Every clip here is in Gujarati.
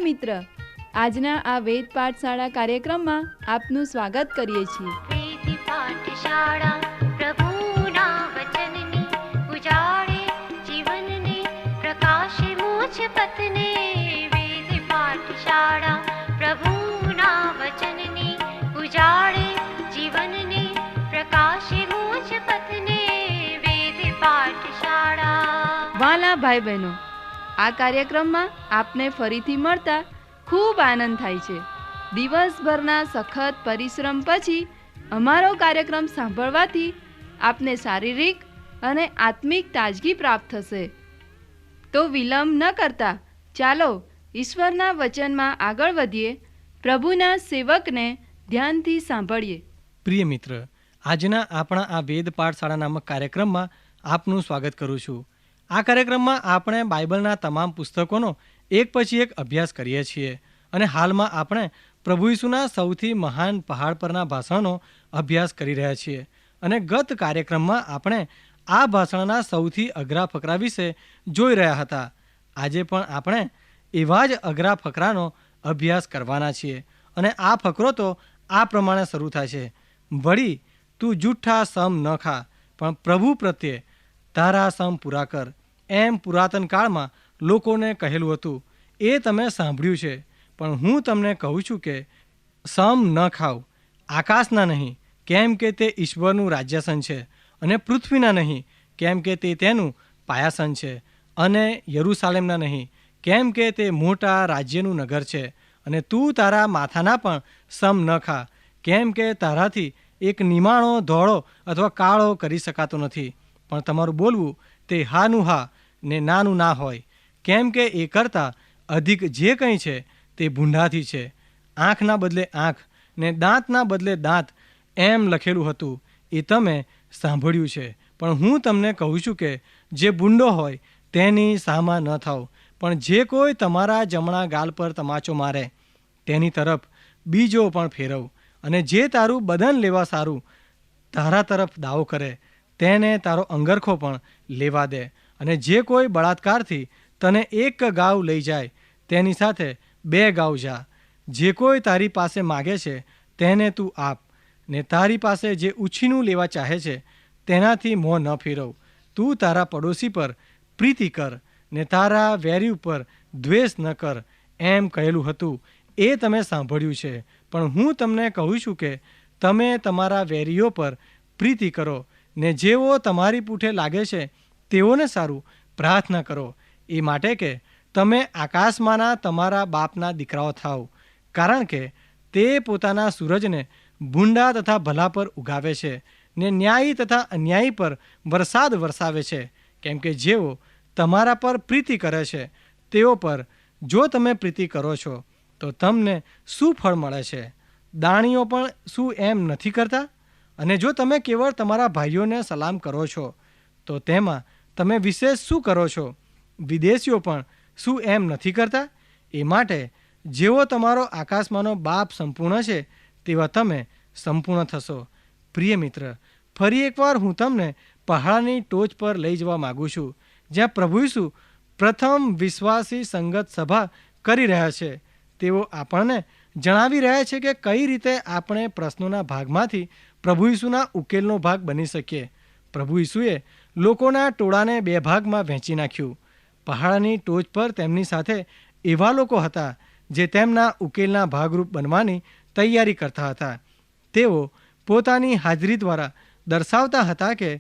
મિત્ર, આજના આ વેદ પાઠશાળા કાર્યક્રમમાં આપનું સ્વાગત કરીએ છીએ. વેદ પાઠશાળા પ્રભુના વચનને ઉજાડે જીવનને પ્રકાશે મોજ પથને. વેદ પાઠશાળા પ્રભુના વચનને ઉજાડે જીવનને પ્રકાશે મોજ પથને. વેદ પાઠશાળા. વાલા ભાઈ બહેનો, આ કાર્યક્રમમાં આપને ફરીથી મળતા ખૂબ આનંદ થાય છે. દિવસભરના સખત પરિશ્રમ પછી અમારો કાર્યક્રમ સાંભળવાથી આપને શારીરિક અને આત્મિક તાજગી પ્રાપ્ત થશે. તો વિલંબ ન કરતા ચાલો ઈશ્વરના વચનમાં આગળ વધીએ, પ્રભુના સેવકને ધ્યાનથી સાંભળીએ. પ્રિય મિત્ર, આજના આપણા આ વેદ પાઠશાળા નામક કાર્યક્રમમાં આપનું સ્વાગત કરું છું. આ કાર્યક્રમમાં આપણે બાઇબલના તમામ પુસ્તકોનો એક પછી એક અભ્યાસ કરીએ છીએ અને હાલમાં આપણે પ્રભુ ઈસુના સૌથી મહાન પહાડ પરના ભાષણનો અભ્યાસ કરી રહ્યા છીએ. અને ગત કાર્યક્રમમાં આપણે આ ભાષણના સૌથી અઘરા ફકરા વિશે જોઈ રહ્યા હતા. આજે પણ આપણે એવા જ અઘરા ફકરાનો અભ્યાસ કરવાના છીએ અને આ ફકરો તો આ પ્રમાણે શરૂ થાય છે: વળી તું જૂઠા સમ ન ખા, પણ પ્રભુ પ્રત્યે તારા સમ પૂરા કર. એમ પુરાતન કાળમાં લોકોને કહેલું હતું. એ તમે સાંભળ્યું છે, પણ હું તમને કહું છું કે સમ ન ખાવ. આકાશના નહીં, કેમ કે તે ઈશ્વરનું રાજ્યાસન છે, અને પૃથ્વીના નહીં, કેમ કે તે તેનું પાયાસન છે, અને યરૂશાલેમના નહીં, કેમ કે તે મોટા રાજ્યનું નગર છે. અને તું તારા માથાના પણ સમ ન ખા, કેમ કે તારાથી એક નિમાણો ધોળો અથવા કાળો કરી શકાતો નથી. પણ તમારું બોલવું તે હાનું હા ને નાનું ના હોય, કેમ કે એ કરતાં અધિક જે કંઈ છે તે ભૂંડાથી છે. આંખના બદલે આંખ ને દાંતના બદલે દાંત એમ લખેલું હતું, એ તમે સાંભળ્યું છે. પણ હું તમને કહું છું કે જે ભૂંડો હોય તેની સામા ન થાવ, પણ જે કોઈ તમારા જમણા ગાલ પર તમાચો મારે તેની તરફ બીજો પણ ફેરવ. અને જે તારું બદન લેવા સારું તારા તરફ દાવો કરે તેને તારો અંગરખો પણ લેવા દે. અને જે કોઈ બળાત્કારથી તને એક ગાવ લઈ જાય તેની સાથે 2 ગાવ જા. જે કોઈ તારી પાસે માગે છે તેને તું આપ, ને તારી પાસે જે ઉછીનું લેવા ચાહે છે તેનાથી મોં ન ફેરવ. તું તારા પડોશી પર પ્રીતિ કર ને તારા વેરી ઉપર દ્વેષ ન કર. એમ કહેલું હતું એ તમે સાંભળ્યું છે, પણ હું તમને કહું છું કે તમે તમારા વેરીઓ પર પ્રીતિ કરો, ને જેઓ તમારી પૂઠે લાગે છે તેઓને સારું પ્રાર્થના કરો. એ માટે કે તમે આકાશમાંના તમારા બાપના દીકરાઓ થાવ, કારણ કે તે પોતાના સૂરજને ભૂંડા તથા ભલા પર ઉગાવે છે, ને ન્યાયી તથા અન્યાયી પર વરસાદ વરસાવે છે. કેમ કે જેઓ તમારા પર પ્રીતિ કરે છે તેઓ પર જો તમે પ્રીતિ કરો છો તો તમને શું ફળ મળે છે? દાણીઓ પણ શું એમ નથી કરતા? અને જો તમે કેવળ તમારા ભાઈઓને સલામ કરો છો તો તેમાં તમે વિશેષ શું કરો છો? વિદેશીઓ પણ શું એમ નથી કરતા? એ માટે જેવો તમારો આકાશમાંનો બાપ સંપૂર્ણ છે તેવા તમે સંપૂર્ણ થશો. પ્રિય મિત્ર, ફરી એકવાર હું તમને પહાડની ટોચ પર લઈ જવા માગું છું, જ્યાં પ્રભુ ઈસુ પ્રથમ વિશ્વાસી સંગત સભા કરી રહ્યા છે. તેઓ આપણને જણાવી રહ્યા છે કે કઈ રીતે આપણે પ્રશ્નોના ભાગમાંથી પ્રભુ ઈસુના ઉકેલનો ભાગ બની શકીએ. પ્રભુ ઈસુએ લોકોના ટોળાને 2 ભાગમાં વહેંચી નાખ્યું. પહાડની ટોચ પર તેમની સાથે એવા લોકો હતા જે તેમના ઉકેલના ભાગરૂપ બનવાની તૈયારી કરતા હતા. તેઓ પોતાની હાજરી દ્વારા દર્શાવતા હતા કે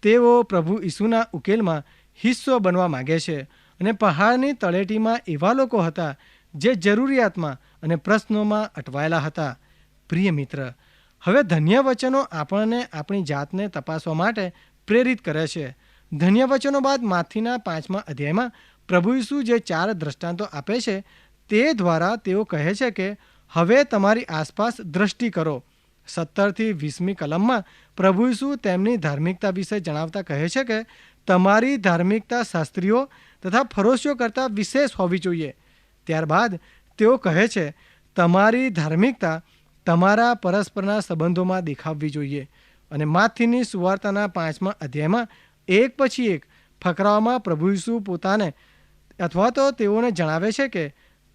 તેઓ પ્રભુ ઈસુના ઉકેલમાં હિસ્સો બનવા માગે છે. અને પહાડની તળેટીમાં એવા લોકો હતા જે જરૂરિયાતમાં અને પ્રશ્નોમાં અટવાયેલા હતા. પ્રિય મિત્ર, હવે ધન્ય વચનો આપણને આપણી જાતને તપાસવા માટે પ્રેરિત કરે છે. ધન્ય વચનો બાદ માથીના 5મા અધ્યાયમાં પ્રભુ ઈસુ જે 4 દ્રષ્ટાંતો આપે છે તે દ્વારા તેઓ કહે છે કે હવે તમારી આસપાસ દ્રષ્ટિ કરો. 17થી 20મી કલમમાં પ્રભુ ઈસુ તેમની ધાર્મિકતા વિશે જણાવતા કહે છે કે તમારી ધાર્મિકતા શાસ્ત્રીઓ તથા ફરોશીઓ કરતાં વિશેષ હોવી જોઈએ. ત્યારબાદ તેઓ કહે છે તમારી ધાર્મિકતા તમારા પરસ્પરના સંબંધોમાં દેખાવવી જોઈએ. અને માથીની સુવાર્તાના 5મા અધ્યાયમાં એક પછી એક ફકરાઓમાં પ્રભુ ઈસુ પોતાને અથવા તો તેઓને જણાવે છે કે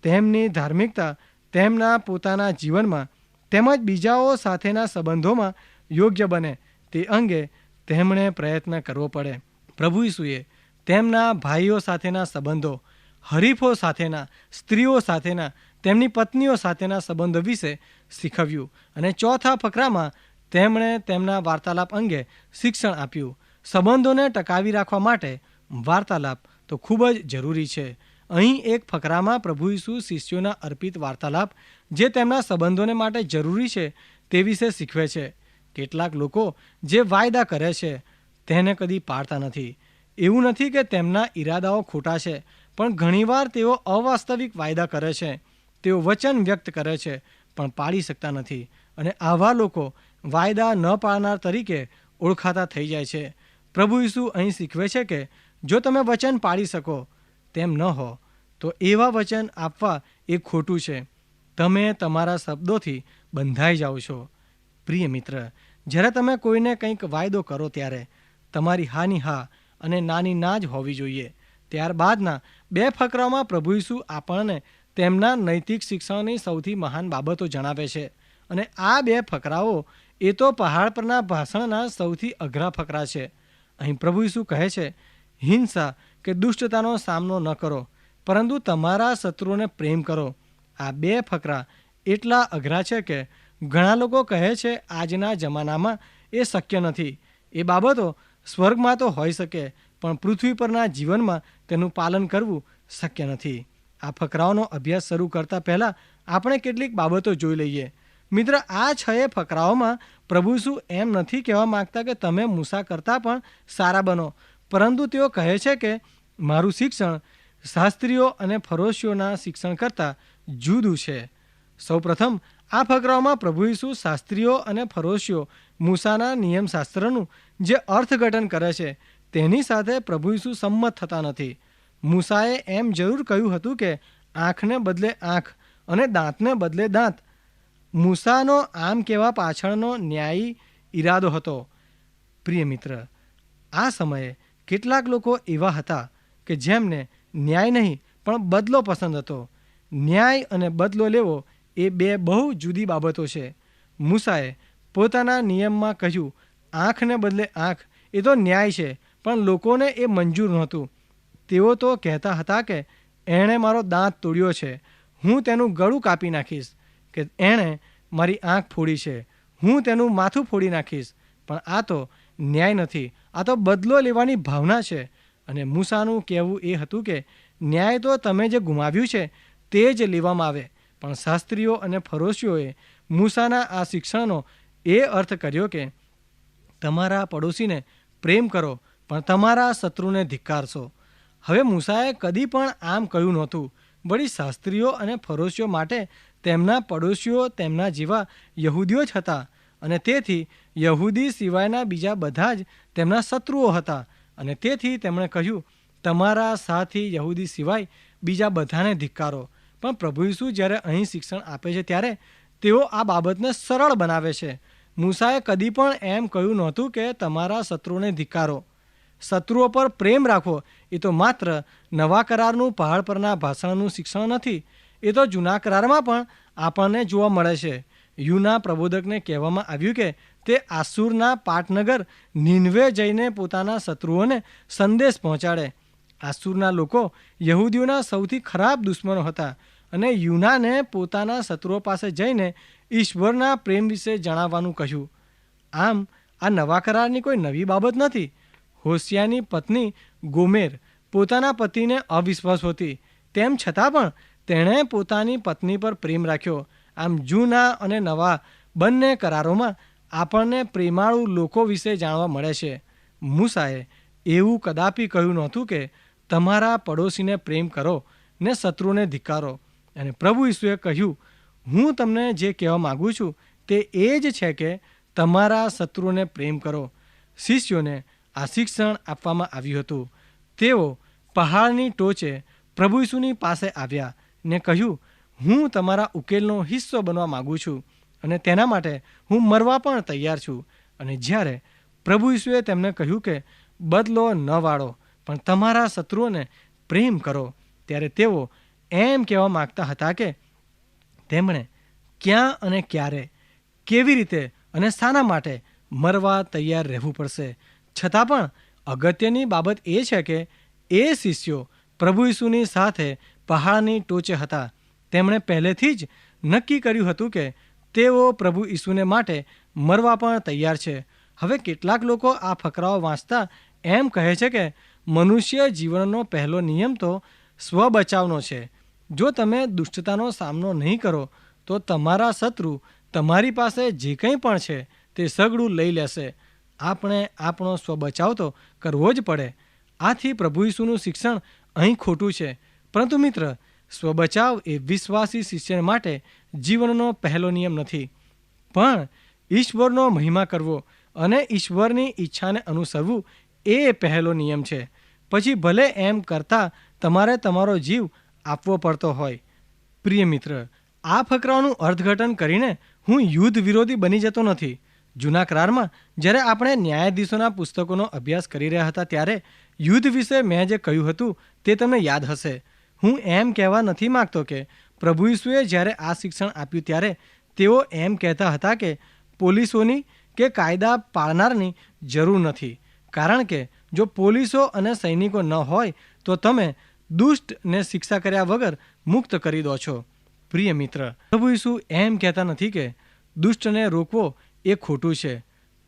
તેમની ધાર્મિકતા તેમના પોતાના જીવનમાં તેમજ બીજાઓ સાથેના સંબંધોમાં યોગ્ય બને તે અંગે તેમણે પ્રયત્ન કરવો પડે. પ્રભુ ઈસુએ તેમના ભાઈઓ સાથેના સંબંધો, હરીફો સાથેના, સ્ત્રીઓ સાથેના, તેમની પત્નીઓ સાથેના સંબંધો વિશે શીખવ્યું અને ચોથા ફકરામાં તેમણે તેમના વાર્તાલાપ અંગે શિક્ષણ આપ્યું. સંબંધોને ટકાવી રાખવા માટે વાર્તાલાપ તો ખૂબ જ જરૂરી છે. અહીં એક ફકરામાં પ્રભુ ઈસુ શિષ્યોના અર્પિત વાર્તાલાપ જે તેમના સંબંધોને માટે જરૂરી છે તે વિશે શીખવે છે. કેટલાક લોકો જે વાયદા કરે છે તેને કદી પાળતા નથી. એવું નથી કે તેમના ઈરાદાઓ ખોટા છે, પણ ઘણીવાર તેઓ અવાસ્તવિક વાયદા કરે છે. તેઓ વચન વ્યક્ત કરે છે પણ પાળી શકતા નથી, અને આવા લોકો વાયદા ન પાળનાર તરીકે ઓળખાતા થઈ જાય છે. પ્રભુ ઈસુ અહીં શીખવે છે કે જો તમે વચન પાળી શકો તેમ ન હો તો એવા વચન આપવા એ ખોટું છે. તમે તમારા શબ્દોથી બંધાઈ જાઓ છો. પ્રિય મિત્ર, જ્યારે તમે કોઈને કંઈક વાયદો કરો ત્યારે તમારી હાની હા અને નાની ના જ હોવી જોઈએ. ત્યારબાદના 2 ફકરાઓમાં પ્રભુ ઈસુ આપણને તેમના નૈતિક શિક્ષણની સૌથી મહાન બાબતો જણાવે છે. અને આ 2 ફકરાઓ એ તો પહાડ પરના ભાષણના સૌથી અઘરા ફકરા છે. અહીં પ્રભુ ઈસુ કહે છે, હિંસા કે દુષ્ટતાનો સામનો ન કરો, પરંતુ તમારા શત્રુઓને પ્રેમ કરો. આ 2 ફકરા એટલા અઘરા છે કે ઘણા લોકો કહે છે આજના જમાનામાં એ શક્ય નથી. એ બાબતો સ્વર્ગમાં તો હોઈ શકે, પણ પૃથ્વી પરના જીવનમાં તેનું પાલન કરવું શક્ય નથી. આ ફકરાઓનો અભ્યાસ શરૂ કરતા પહેલાં આપણે કેટલીક બાબતો જોઈ લઈએ. મિત્ર, આ 6 ફકરાઓમાં પ્રભુ ઈસુ એમ નથી કહેવા માંગતા કે તમે મૂસા કરતાં પણ સારા બનો, પરંતુ તેઓ કહે છે કે મારું શિક્ષણ શાસ્ત્રીઓ અને ફરોશીઓના શિક્ષણ કરતાં જુદું છે. સૌપ્રથમ આ ફકરાઓમાં પ્રભુ ઈસુ શાસ્ત્રીઓ અને ફરોશીઓ મૂસાના નિયમશાસ્ત્રનું જે અર્થઘટન કરે છે તેની સાથે પ્રભુ ઈસુ સંમત થતા નથી. મૂસાએ એમ જરૂર કહ્યું હતું કે આંખને બદલે આંખ અને દાંતને બદલે દાંત. મૂસાનો આમ કહેવા પાછળનો ન્યાયી ઈરાદો હતો. પ્રિય મિત્ર, આ સમયે કેટલાક લોકો એવા હતા કે જેમને ન્યાય નહીં પણ બદલો પસંદ હતો. ન્યાય અને બદલો લેવો એ 2 બહુ જુદી બાબતો છે. મૂસાએ પોતાના નિયમમાં કહ્યું આંખને બદલે આંખ એ તો ન્યાય છે, પણ લોકોને એ મંજૂર નહોતું. તેઓ તો કહેતા હતા કે એણે મારો દાંત તોડ્યો છે, હું તેનું ગળું કાપી નાખીશ, કે એણે મારી આંખ ફોડી છે, હું તેનું માથું ફોડી નાખીશ. પણ આ તો ન્યાય નથી, આ તો બદલો લેવાની ભાવના છે. અને મૂસાનું કહેવું એ હતું કે ન્યાય તો તમે જે ગુમાવ્યું છે તે જ લેવામાં આવે. પણ શાસ્ત્રીઓ અને ફરોશીઓએ મૂસાના આ શિક્ષણનો એ અર્થ કર્યો કે તમારા પડોશીને પ્રેમ કરો પણ તમારા શત્રુને ધિક્કારશો. હવે મૂસાએ કદી પણ આમ કહ્યું નહોતું, વળી શાસ્ત્રીઓ અને ફરોશીઓ માટે તેમના પડોશીઓ તેમના જેવા યહૂદીઓ જ હતા, અને તેથી યહૂદી સિવાયના બીજા બધા જ તેમના શત્રુઓ હતા. અને તેથી તેમણે કહ્યું તમારા સાથી યહૂદી સિવાય બીજા બધાને ધિક્કારો. પણ પ્રભુ ઈસુ જ્યારે અહીં શિક્ષણ આપે છે ત્યારે તેઓ આ બાબતને સરળ બનાવે છે. મૂસાએ કદી પણ એમ કહ્યું નહોતું કે તમારા શત્રુઓને ધિક્કારો. શત્રુઓ પર પ્રેમ રાખવો એ તો માત્ર નવા કરારનું પહાડ પરના ભાષણનું શિક્ષણ નથી, એ તો જૂના કરારમાં પણ આપણને જોવા મળે છે. યુના પ્રબોધકને કહેવામાં આવ્યું કે તે આસુરના પાટનગર નીનવે જઈને પોતાના શત્રુઓને સંદેશ પહોંચાડે. આસુરના લોકો યહૂદીઓના સૌથી ખરાબ દુશ્મનો હતા, અને યુનાને પોતાના શત્રુઓ પાસે જઈને ઈશ્વરના પ્રેમ વિશે જણાવવાનું કહ્યું. આમ આ નવા કરારની કોઈ નવી બાબત નથી. હોશિયાની પત્ની ગોમેર પોતાના પતિને અવિશ્વાસ હતી, તેમ છતાં પણ તેણે પોતાની પત્ની પર પ્રેમ રાખ્યો. આમ જૂના અને નવા બંને કરારોમાં આપણને પ્રેમાળુ લોકો વિશે જાણવા મળે છે. મૂસાએ એવું કદાપી કહ્યું નહોતું કે તમારા પડોશીને પ્રેમ કરો ને શત્રુને ધિક્કારો. અને પ્રભુ ઈસુએ કહ્યું હું તમને જે કહેવા માગું છું તે એ જ છે કે તમારા શત્રુને પ્રેમ કરો. શિષ્યોને આ શિક્ષણ આપવામાં આવ્યું હતું. તેઓ પહાડની ટોચે પ્રભુ ઈસુની પાસે આવ્યા ને કહ્યું હું તમારા ઉકેલનો હિસ્સો બનવા માગું છું, અને તેના માટે હું મરવા પણ તૈયાર છું. અને જ્યારે પ્રભુ ઈસુએ તેમને કહ્યું કે બદલો ન વાળો પણ તમારા શત્રુઓને પ્રેમ કરો, ત્યારે તેઓ એમ કહેવા માગતા હતા કે તેમણે ક્યાં અને ક્યારે, કેવી રીતે અને શાના માટે મરવા તૈયાર રહેવું પડશે. છતાં પણ અગત્યની બાબત એ છે કે એ શિષ્યો પ્રભુ ઈસુની સાથે પહાડની ટોચે હતા. તેમણે પહેલેથી જ નક્કી કર્યું હતું કે તેઓ પ્રભુ ઈસુને માટે મરવા પણ તૈયાર છે. હવે કેટલાક લોકો આ ફકરાઓ વાંચતા એમ કહે છે કે મનુષ્ય જીવનનો પહેલો નિયમ તો સ્વબચાવનો છે. જો તમે દુષ્ટતાનો સામનો નહીં કરો તો તમારા શત્રુ તમારી પાસે જે કંઈ પણ છે તે સગડું લઈ લેશે. આપણે આપણો સ્વબચાવ તો કરવો જ પડે. આથી પ્રભુ ઈસુનું શિક્ષણ અહીં ખોટું છે. પરંતુ મિત્ર, સ્વબચાવ એ વિશ્વાસી શિષ્ય માટે જીવનનો પહેલો નિયમ નથી, પણ ઈશ્વરનો મહિમા કરવો અને ઈશ્વરની ઈચ્છાને અનુસરવું એ પહેલો નિયમ છે. પછી ભલે એમ કરતાં તમારે તમારો જીવ આપવો પડતો હોય. પ્રિય મિત્ર, આ ફકરાઓનું અર્થઘટન કરીને હું યુદ્ધ વિરોધી બની જતો નથી. જૂના કરારમાં જ્યારે આપણે ન્યાયાધીશોના પુસ્તકોનો અભ્યાસ કરી રહ્યા હતા ત્યારે યુદ્ધ વિશે મેં જે કહ્યું હતું તે તમને યાદ હશે. હું એમ કહેવા નથી માગતો કે પ્રભુ ઈસુએ જ્યારે આ શિક્ષણ આપ્યું ત્યારે તેઓ એમ કહેતા હતા કે પોલીસોની કે કાયદા પાળનારની જરૂર નથી, કારણ કે જો પોલીસો અને સૈનિકો ન હોય તો તમે દુષ્ટને શિક્ષા કર્યા વગર મુક્ત કરી દો છો. પ્રિય મિત્ર, પ્રભુ ઈસુ એમ કહેતા નથી કે દુષ્ટને રોકવો એ ખોટું છે.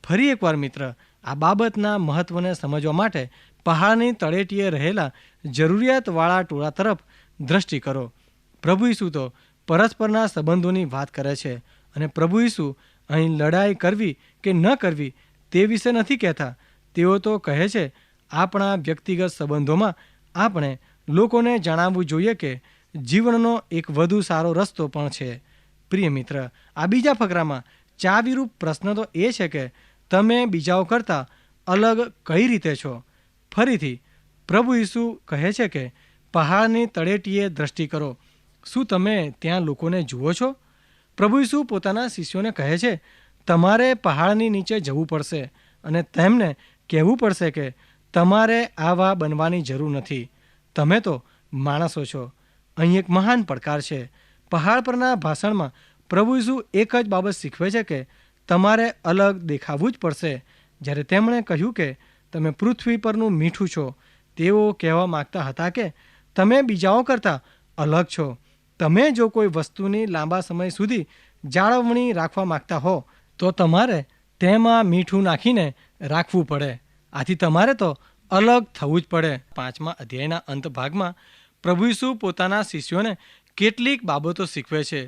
ફરી એકવાર મિત્ર, આ બાબતના મહત્વને સમજવા માટે પહાડની તળેટીએ રહેલા જરૂરિયાતવાળા ટોળા તરફ દ્રષ્ટિ કરો. પ્રભુ ઈસુ તો પરસ્પરના સંબંધોની વાત કરે છે અને પ્રભુ ઈસુ અહીં લડાઈ કરવી કે ન કરવી તે વિશે નથી કહેતા. તેઓ તો કહે છે આપણા વ્યક્તિગત સંબંધોમાં આપણે લોકોને જણાવવું જોઈએ કે જીવનનો એક વધુ સારો રસ્તો પણ છે. પ્રિય મિત્ર, આ બીજા ફકરામાં ચાવીરૂપ પ્રશ્ન તો એ છે કે તમે બીજાઓ કરતાં અલગ કઈ રીતે છો. ફરીથી પ્રભુ ઈસુ કહે છે કે પહાડની તળેટીએ દ્રષ્ટિ કરો. શું તમે ત્યાં લોકોને જુઓ છો? પ્રભુ ઈસુ પોતાના શિષ્યોને કહે છે તમારે પહાડની નીચે જવું પડશે અને તેમને કહેવું પડશે કે તમારે આવા બનવાની જરૂર નથી. તમે તો માણસો છો. અહીં એક મહાન પડકાર છે. પહાડ પરના ભાષણમાં પ્રભુ ઈસુ એક જ બાબત શીખવે છે કે તમારે અલગ દેખાવું જ પડશે. જ્યારે તેમણે કહ્યું કે તમે પૃથ્વી પરનું મીઠું છો, તેઓ કહેવા માગતા હતા કે તમે બીજાઓ કરતાં અલગ છો. તમે જો કોઈ વસ્તુની લાંબા સમય સુધી જાળવણી રાખવા માગતા હો તો તમારે તેમાં મીઠું નાખીને રાખવું પડે. આથી તમારે તો અલગ થવું જ પડે. 5મા અધ્યાયના અંત ભાગમાં પ્રભુ ઈસુ પોતાના શિષ્યોને કેટલીક બાબતો શીખવે છે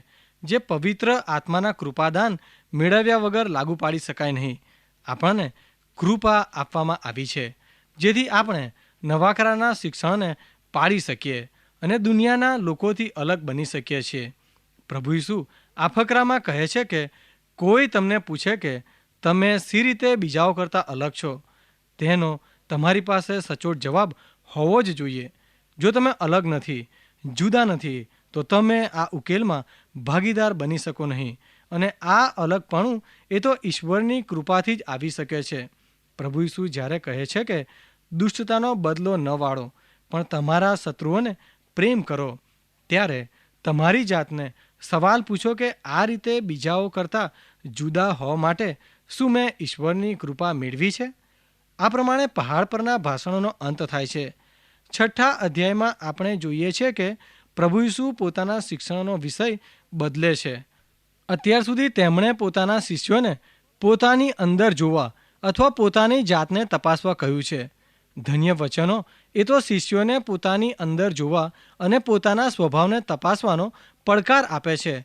જે પવિત્ર આત્માના કૃપાદાન મેળવ્યા વગર લાગુ પાડી શકાય નહીં. આપણને કૃપા આપવામાં આવી છે જેથી આપણે નવા કરારના શિક્ષણને પાડી શકીએ અને દુનિયાના લોકોથી અલગ બની શકીએ છીએ. પ્રભુ ઈસુ આ ફકરામાં કહે છે કે કોઈ તમને પૂછે કે તમે સી રીતે બીજાઓ કરતાં અલગ છો, તેનો તમારી પાસે સચોટ જવાબ હોવો જ જોઈએ. જો તમે અલગ નથી, જુદા નથી, તો તમે આ ઉકેલમાં ભાગીદાર બની શકો નહીં. અને આ અલગપણું એ તો ઈશ્વરની કૃપાથી જ આવી શકે છે. પ્રભુ ઈસુ જ્યારે કહે છે કે દુષ્ટતાનો બદલો ન વાળો પણ તમારા શત્રુઓને પ્રેમ કરો, ત્યારે તમારી જાતને સવાલ પૂછો કે આ રીતે બીજાઓ કરતાં જુદા હોવા માટે શું મેં ઈશ્વરની કૃપા મેળવી છે? આ પ્રમાણે પહાડ પરના ભાષણોનો અંત થાય છે. 6ઠ્ઠા અધ્યાયમાં આપણે જોઈએ છીએ કે પ્રભુ ઈસુ પોતાના શિક્ષણનો વિષય બદલે છે. અત્યાર સુધી તેમણે પોતાના શિષ્યોને પોતાની અંદર જોવા અથવા પોતાની જાતને તપાસવા કહ્યું છે. ધન્ય વચનો એ તો શિષ્યોને પોતાની અંદર જોવા અને પોતાના સ્વભાવને તપાસવાનો પડકાર આપે છે.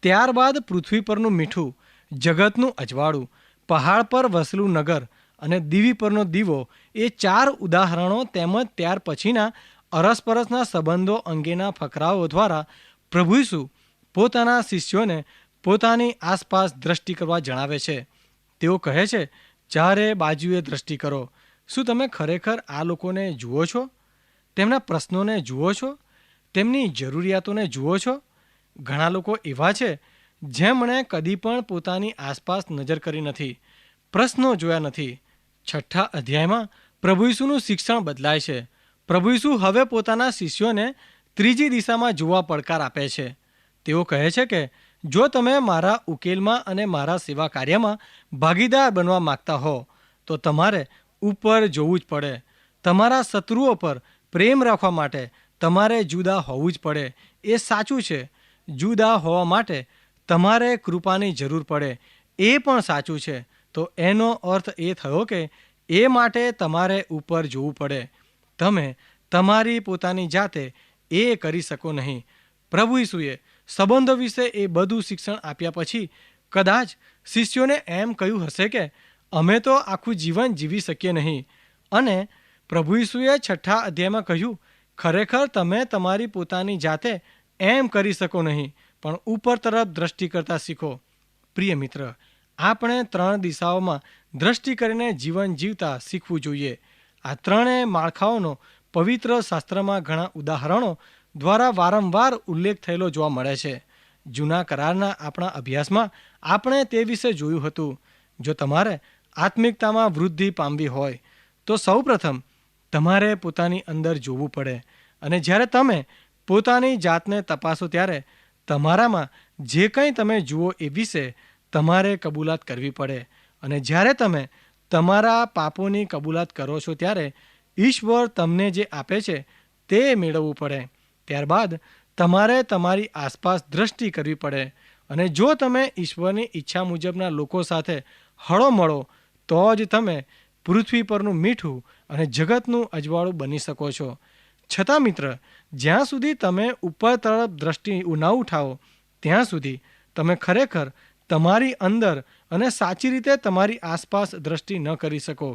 ત્યારબાદ પૃથ્વી પરનું મીઠું, જગતનું અજવાળું, પહાડ પર વસેલું નગર અને દીવી પરનો દીવો એ 4 ઉદાહરણો તેમજ ત્યાર પછીના અરસપરસના સંબંધો અંગેના ફકરાઓ દ્વારા પ્રભુ ઈસુ પોતાના શિષ્યોને પોતાની આસપાસ દ્રષ્ટિ કરવા જણાવે છે. તેઓ કહે છે ચારે બાજુએ દ્રષ્ટિ કરો. શું તમે ખરેખર આ લોકોને જુઓ છો? તેમના પ્રશ્નોને જુઓ છો? તેમની જરૂરિયાતોને જુઓ છો? ઘણા લોકો એવા છે જેમણે કદી પણ પોતાની આસપાસ નજર કરી નથી, પ્રશ્નો જોયા નથી. 6ઠ્ઠા અધ્યાયમાં પ્રભુ ઈસુનું શિક્ષણ બદલાય છે. પ્રભુ ઈસુ હવે પોતાના શિષ્યોને ત્રીજી દિશામાં જોવા પડકાર આપે છે. તેઓ કહે છે કે જો તમે મારા ઉકેલમાં અને મારા સેવા કાર્યમાં ભાગીદાર બનવા માગતા હો તો તમારે ઉપર જોવું જ પડે. તમારા શત્રુઓ પર પ્રેમ રાખવા માટે તમારે જુદા હોવું જ પડે. એ સાચું છે. જુદા હોવા માટે તમારે કૃપાની જરૂર પડે, એ પણ સાચું છે. તો એનો અર્થ એ થયો કે એ માટે તમારે ઉપર જોવું પડે. તમે તમારી પોતાની જાતે એ કરી શકો નહીં. પ્રભુ ઈસુએ સંબંધો વિશે એ બધું શિક્ષણ આપ્યા પછી કદાચ શિષ્યોને એમ કહ્યું હશે કે અમે તો આખું જીવન જીવી શકીએ નહીં. અને પ્રભુ ઈસુએ 6 અધ્યાયમાં કહ્યું, ખરેખર તમે તમારી પોતાની જાતે એમ કરી શકો નહીં, પણ ઉપર તરફ દ્રષ્ટિ કરતા શીખો. પ્રિય મિત્ર, આપણે 3 દિશાઓમાં દ્રષ્ટિ કરીને જીવન જીવતા શીખવું જોઈએ. આ ત્રણેય માળખાઓનો પવિત્ર શાસ્ત્રમાં ઘણા ઉદાહરણો દ્વારા વારંવાર ઉલ્લેખ થયેલો જોવા મળે છે. જૂના કરારના આપણા અભ્યાસમાં આપણે તે વિશે જોયું હતું. જો તમારે આત્મિકતામાં વૃદ્ધિ પામવી હોય તો સૌપ્રથમ તમારે પોતાની અંદર જોવું પડે. અને જ્યારે તમે પોતાની જાતને તપાસો ત્યારે તમારામાં જે કંઈ તમે જુઓ એ વિશે તમારે કબૂલાત કરવી પડે. અને જ્યારે તમે તમારા પાપોની કબૂલાત કરો છો ત્યારે ઈશ્વર તમને જે આપે છે તે મેળવવું પડે. ત્યારબાદ તમારે તમારી આસપાસ દ્રષ્ટિ કરવી પડે. અને જો તમે ઈશ્વરની ઈચ્છા મુજબના લોકો સાથે હળો મળો તો જ તમે પૃથ્વી પરનું મીઠું અને જગતનું અજવાળું બની શકો છો. છતાં મિત્ર, જ્યાં સુધી તમે ઉપર તરફ દ્રષ્ટિ ન ઉઠાવો ત્યાં સુધી તમે ખરેખર તમારી અંદર અને સાચી રીતે તમારી આસપાસ દ્રષ્ટિ ન કરી શકો.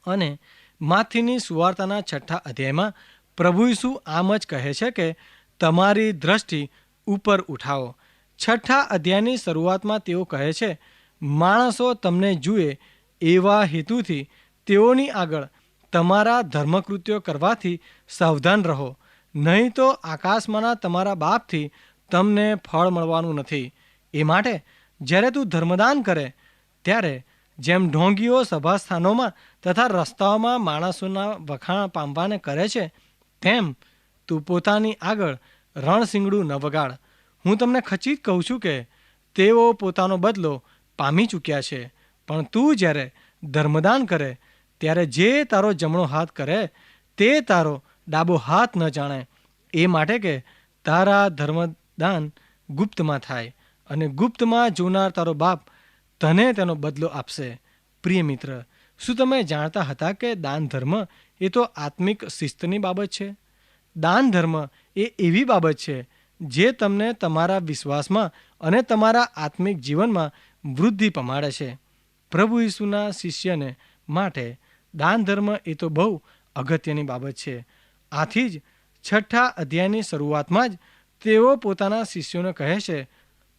અને માથીની સુવાર્તાના 6 અધ્યાયમાં પ્રભુ ઈસુ આમ જ કહે છે કે તમારી દ્રષ્ટિ ઉપર ઉઠાવો. 6 અધ્યાયની શરૂઆતમાં તેઓ કહે છે, માણસો તમને જુએ એવા હેતુથી તેઓની આગળ તમારા ધર્મકૃત્યો કરવાથી સાવધાન રહો, નહીં તો આકાશમાંના તમારા બાપથી તમને ફળ મળવાનું નથી. એ માટે જ્યારે તું ધર્મદાન કરે ત્યારે જેમ ઢોંગીઓ સભાસ્થાનોમાં તથા રસ્તાઓમાં માણસોના વખાણ પામવાને કરે છે તેમ તું પોતાની આગળ રણશીંગડું ન વગાડ. હું તમને ખચિત કહું છું કે તેઓ પોતાનો બદલો પામી ચૂક્યા છે. પણ તું જ્યારે ધર્મદાન કરે ત્યારે જે તારો જમણો હાથ કરે તે તારો ડાબો હાથ ન જાણે. એ માટે કે તારા ધર્મદાન ગુપ્તમાં થાય અને ગુપ્તમાં જોનાર તારો બાપ તને તેનો બદલો આપશે. પ્રિય મિત્ર, શું તમે જાણતા હતા કે દાન ધર્મ એ તો આત્મિક શિસ્તની બાબત છે? દાન ધર્મ એ એવી બાબત છે જે તમને તમારા વિશ્વાસમાં અને તમારા આત્મિક જીવનમાં વૃદ્ધિ પમાડે છે. પ્રભુ ઈસુના શિષ્યને માટે દાન ધર્મ એ તો બહુ અગત્યની બાબત છે. આથી જ 6 અધ્યાયની શરૂઆતમાં જ તેઓ પોતાના શિષ્યોને કહે છે,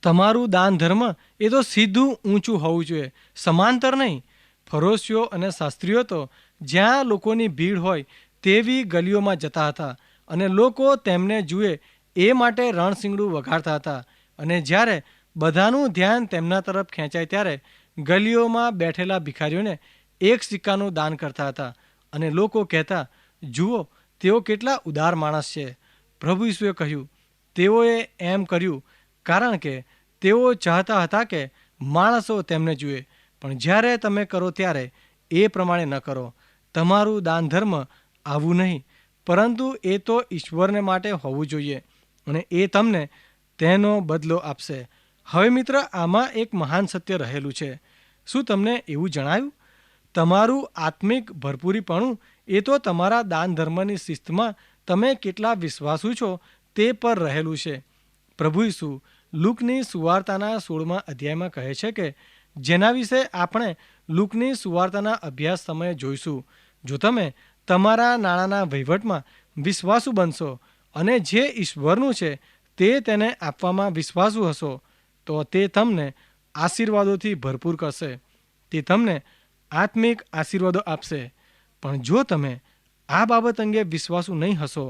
તમારું દાન ધર્મ એ તો સીધું ઊંચું હોવું જોઈએ, સમાંતર નહીં. ફરોશીઓ અને શાસ્ત્રીઓ તો જ્યાં લોકોની ભીડ હોય તેવી ગલીઓમાં જતા હતા અને લોકો તેમને જુએ એ માટે રણશીંગડું વગાડતા હતા. અને જ્યારે બધાનું ધ્યાન તેમના તરફ ખેંચાય ત્યારે ગલીઓમાં બેઠેલા ભિખારીઓને 1 સિક્કાનું દાન કરતા હતા અને લોકો કહેતા, જુઓ તેઓ કેટલા ઉદાર માણસ છે. પ્રભુ ઈસુએ કહ્યું, તેઓએ એમ કર્યું કારણ કે તેઓ ચાહતા હતા કે માણસો તેમને જુએ. પણ જ્યારે તમે કરો ત્યારે એ પ્રમાણે ન કરો. તમારું દાન ધર્મ આવું નહીં, પરંતુ એ તો ઈશ્વરને માટે હોવું જોઈએ અને એ તમને તેનો બદલો આપશે. હવે મિત્ર, આમાં એક મહાન સત્ય રહેલું છે. શું તમને એવું જણાયું? તમારું આત્મિક ભરપૂરીપણું એ તો તમારા દાન ધર્મની શિસ્તમાં તમે કેટલા વિશ્વાસુ છો તે પર રહેલું છે. પ્રભુ ઈસુ લૂકની સુવાર્તાના 16મા અધ્યાયમાં કહે છે કે જેના વિશે આપણે લૂકની સુવાર્તાના અભ્યાસ સમયે જોઈશું. જો તમે તમારા નાણાંના વહીવટમાં વિશ્વાસુ બનશો અને જે ઈશ્વરનું છે તે તેને આપવામાં વિશ્વાસુ હશો તો તે તમને આશીર્વાદોથી ભરપૂર કરશે. તે તમને આત્મિક આશીર્વાદો આપશે. પણ જો તમે આ બાબત અંગે વિશ્વાસુ નહીં હશો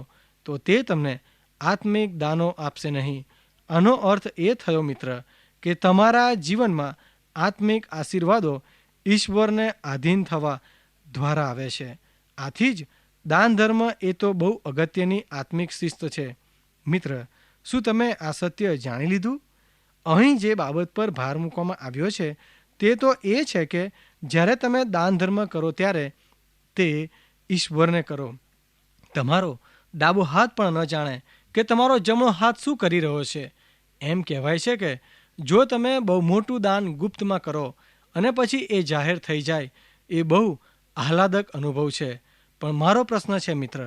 તો તે તમને આત્મિક દાનો આપશે નહીં. આનો અર્થ એ થયો મિત્ર કે તમારા જીવનમાં આત્મિક આશીર્વાદો ઈશ્વરને આધીન થવા દ્વારા આવે છે. આથી જ દાન ધર્મ એ તો બહુ અગત્યની આત્મિક શિસ્ત છે. મિત્ર, શું તમે આ સત્ય જાણી લીધું? અહીં જે બાબત પર ભાર મૂકવામાં આવ્યો છે તે તો એ છે કે જ્યારે તમે દાન ધર્મ કરો ત્યારે તે ઈશ્વરને કરો. તમારો ડાબો હાથ પણ ન જાણે કે તમારો જમણો હાથ શું કરી રહ્યો છે. એમ કહેવાય છે કે જો તમે બહુ મોટું દાન ગુપ્તમાં કરો અને પછી એ જાહેર થઈ જાય એ બહુ આહલાદક અનુભવ છે. પણ મારો પ્રશ્ન છે મિત્ર,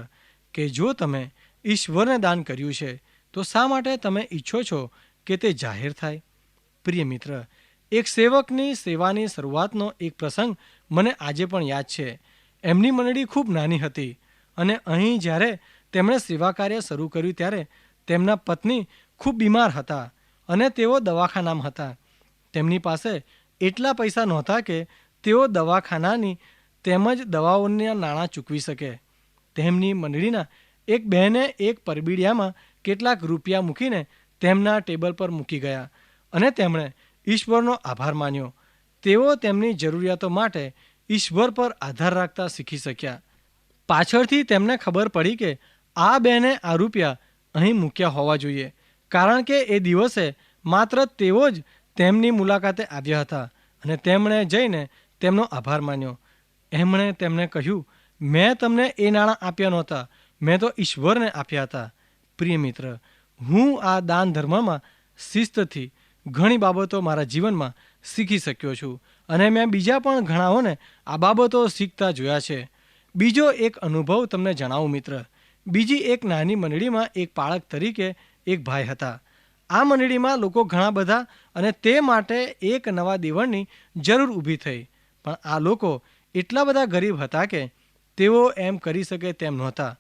કે જો તમે ઈશ્વરને દાન કર્યું છે તો શા માટે તમે ઈચ્છો છો કે તે જાહેર થાય? પ્રિય મિત્ર, એક સેવકની સેવાની શરૂઆતનો એક પ્રસંગ મને આજે પણ યાદ છે. એમની મંડળી ખૂબ નાની હતી અને અહીં જ્યારે તેમણે સેવા કાર્ય શરૂ કર્યું ત્યારે તેમના પત્ની ખૂબ બીમાર હતા અને તેઓ દવાખાનામાં હતા. તેમની પાસે એટલા પૈસા નહોતા કે તેઓ દવાખાનાની તેમજ દવાઓના નાણાં ચૂકવી શકે. તેમની મંડળીના એક બહેને એક પરબીડિયામાં કેટલાક રૂપિયા મૂકીને તેમના ટેબલ પર મૂકી ગયા અને તેમણે ઈશ્વરનો આભાર માન્યો. તેઓ તેમની જરૂરિયાતો માટે ઈશ્વર પર આધાર રાખતા શીખી શક્યા. પાછળથી તેમને ખબર પડી કે આ બહેને આ રૂપિયા અહીં મૂક્યા હોવા જોઈએ, કારણ કે એ દિવસે માત્ર તેઓ જ તેમની મુલાકાતે આવ્યા હતા અને તેમણે જઈને તેમનો આભાર માન્યો. એમણે તેમને કહ્યું, મેં તમને એ નાણાં આપ્યા નહોતા, મેં તો ઈશ્વરને આપ્યા હતા. પ્રિય મિત્ર, હું આ દાન ધર્મમાં શિસ્તથી ઘણી બાબતો મારા જીવનમાં શીખી શક્યો છું અને મેં બીજા પણ ઘણાઓને આ બાબતો શીખતા જોયા છે. બીજો એક અનુભવ તમને જણાવું મિત્ર. બીજી એક નાની મંડળીમાં એક પાળક તરીકે એક ભાઈ હતા. આ મંડળીમાં લોકો ઘણા બધા અને તે માટે એક નવા દેવળની જરૂર ઊભી થઈ. પણ આ લોકો એટલા બધા ગરીબ હતા કે તેઓ એમ કરી શકે તેમ નહોતા.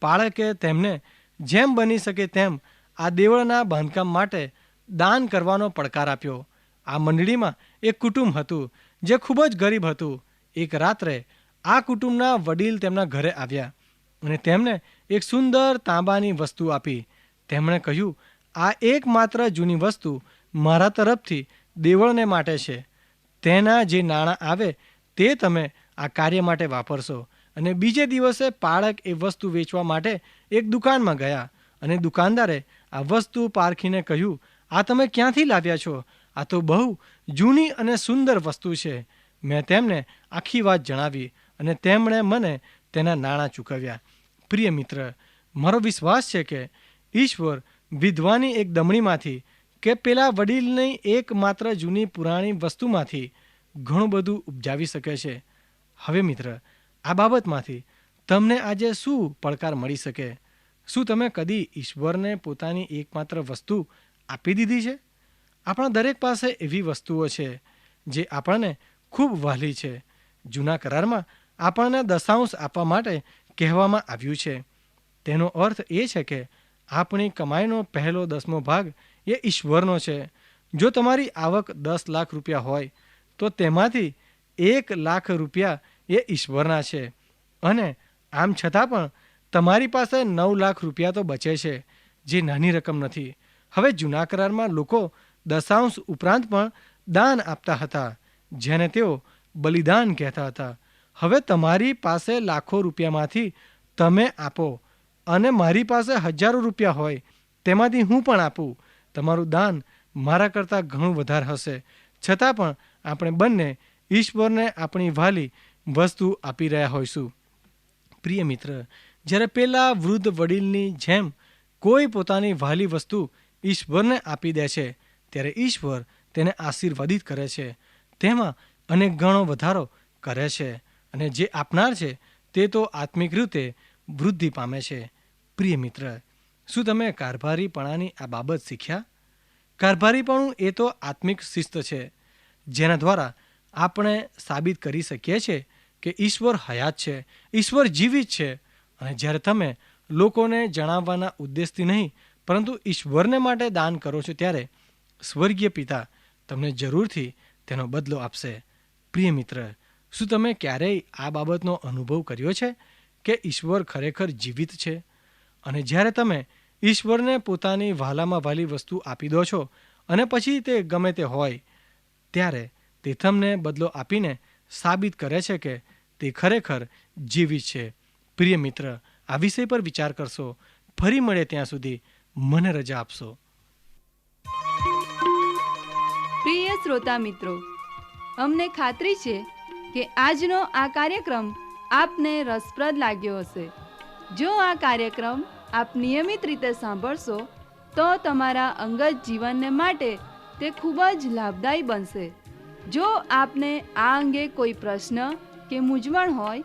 પાળકે તેમને જેમ બની શકે તેમ આ દેવળના બાંધકામ માટે દાન કરવાનો પડકાર આપ્યો. આ મંડળીમાં એક કુટુંબ હતું જે ખૂબ જ ગરીબ હતું. એક રાત્રે આ કુટુંબના વડીલ તેમના ઘરે આવ્યા અને તેમને એક સુંદર તાંબાની વસ્તુ આપી. તેમણે કહ્યું, આ એકમાત્ર જૂની વસ્તુ મારા તરફથી દેવળને માટે છે. તેના જે નાણાં આવે તે તમે આ કાર્ય માટે વાપરશો. અને બીજે દિવસે પાળક એ વસ્તુ વેચવા માટે એક દુકાનમાં ગયા અને દુકાનદારે આ વસ્તુ પારખીને કહ્યું, આ તમે ક્યાંથી લાવ્યા છો? આ તો બહુ જૂની અને સુંદર વસ્તુ છે. મેં તેમને આખી વાત જણાવી અને તેમણે મને તેના નાણાં ચૂકવ્યા. પ્રિય મિત્ર, મારો વિશ્વાસ છે કે ઈશ્વર વિધવાની એક દમણીમાંથી કે પેલા વડીલની એકમાત્ર જૂની પુરાણી વસ્તુમાંથી ઘણું બધું ઉપજાવી શકે છે. હવે મિત્ર, આ બાબતમાંથી તમને આજે શું પડકાર મળી શકે? શું તમે કદી ઈશ્વરને પોતાની એકમાત્ર વસ્તુ આપી દીધી છે? આપણા દરેક પાસે એવી વસ્તુઓ છે જે આપણને ખૂબ વહાલી છે. જૂના કરારમાં આપણને દશાંશ આપવા માટે કહેવામાં આવ્યું છે. તેનો અર્થ એ છે કે આપણી કમાઈનો પહેલો 10મો ભાગ એ ઈશ્વરનો છે. જો તમારી આવક 10 લાખ રૂપિયા હોય તો તેમાંથી 1 લાખ રૂપિયા એ ઈશ્વરના છે. અને આમ છતાં પણ તમારી પાસે 9 લાખ રૂપિયા તો બચે છે, જે નાની રકમ નથી. હવે જૂના કરારમાં લોકો દશાંશ ઉપરાંત પણ દાન આપતા હતા, જેને તેઓ બલિદાન કહેતા હતા. હવે તમારી પાસે લાખો રૂપિયામાંથી તમે આપો અને મારી પાસે હજારો રૂપિયા હોય તેમાંથી હું પણ આપું. તમારું દાન મારા કરતાં ઘણું વધારે હશે, છતાં પણ આપણે બંને ઈશ્વરને આપણી વહાલી વસ્તુ આપી રહ્યા હોઈશું. પ્રિય મિત્ર, જ્યારે પેલા વૃદ્ધ વડીલની જેમ કોઈ પોતાની વહાલી વસ્તુ ઈશ્વરને આપી દે છે ત્યારે ઈશ્વર તેને આશીર્વાદિત કરે છે, તેમાં અનેક ગણો વધારો કરે છે અને જે આપનાર છે તે તો આત્મિક રીતે વૃદ્ધિ પામે છે. પ્રિય મિત્ર, શું તમે કારભારીપણાની આ બાબત શીખ્યા? કારભારીપણું એ તો આત્મિક શિસ્ત છે જેના દ્વારા આપણે સાબિત કરી શકીએ છીએ કે ઈશ્વર હયાત છે, ઈશ્વર જીવિત છે. અને જ્યારે તમે લોકોને જણાવવાના ઉદ્દેશથી નહીં પરંતુ ઈશ્વરને માટે દાન કરો છો ત્યારે સ્વર્ગીય પિતા તમને જરૂરથી તેનો બદલો આપશે. પ્રિય મિત્ર, શું તમે ક્યારેય આ બાબતનો અનુભવ કર્યો છે કે ઈશ્વર ખરેખર જીવિત છે? અને જ્યારે તમે ઈશ્વરને પોતાની વહાલામાં વહાલી વસ્તુ આપી દો છો અને પછી તે ગમે તે હોય ત્યારે તે તમને બદલો આપીને સાબિત કરે છે કે તે ખરેખર જીવિત છે. પ્રિય મિત્ર, આ વિષય પર વિચાર કરશો. ફરી મળે ત્યાં સુધી મને રજા આપશો. પ્રિય શ્રોતા મિત્રો, અમને ખાતરી છે કે આજનો આ કાર્યક્રમ આપને રસપ્રદ લાગ્યો હશે. જો આ કાર્યક્રમ આપ નિયમિત રીતે સાંભળશો તો તમારા અંગત જીવનને માટે તે ખૂબ જ લાભદાયી બનશે. જો આપને આ અંગે કોઈ પ્રશ્ન કે મૂંઝવણ હોય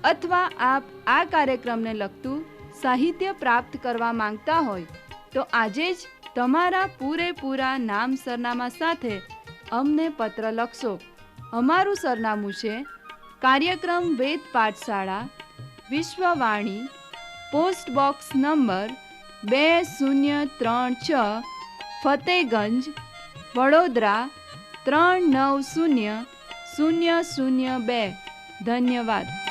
અથવા આપ આ કાર્યક્રમને લગતું સાહિત્ય પ્રાપ્ત કરવા માંગતા હોય તો આજે જ તમારા પૂરેપૂરા નામ સરનામા સાથે અમને પત્ર લખશો. અમારું સરનામું છે કાર્યક્રમ વેદ પાઠશાળા, Vishwavani, post box number 2036, Fatehganj, Vadodara 3900002. ધન્યવાદ.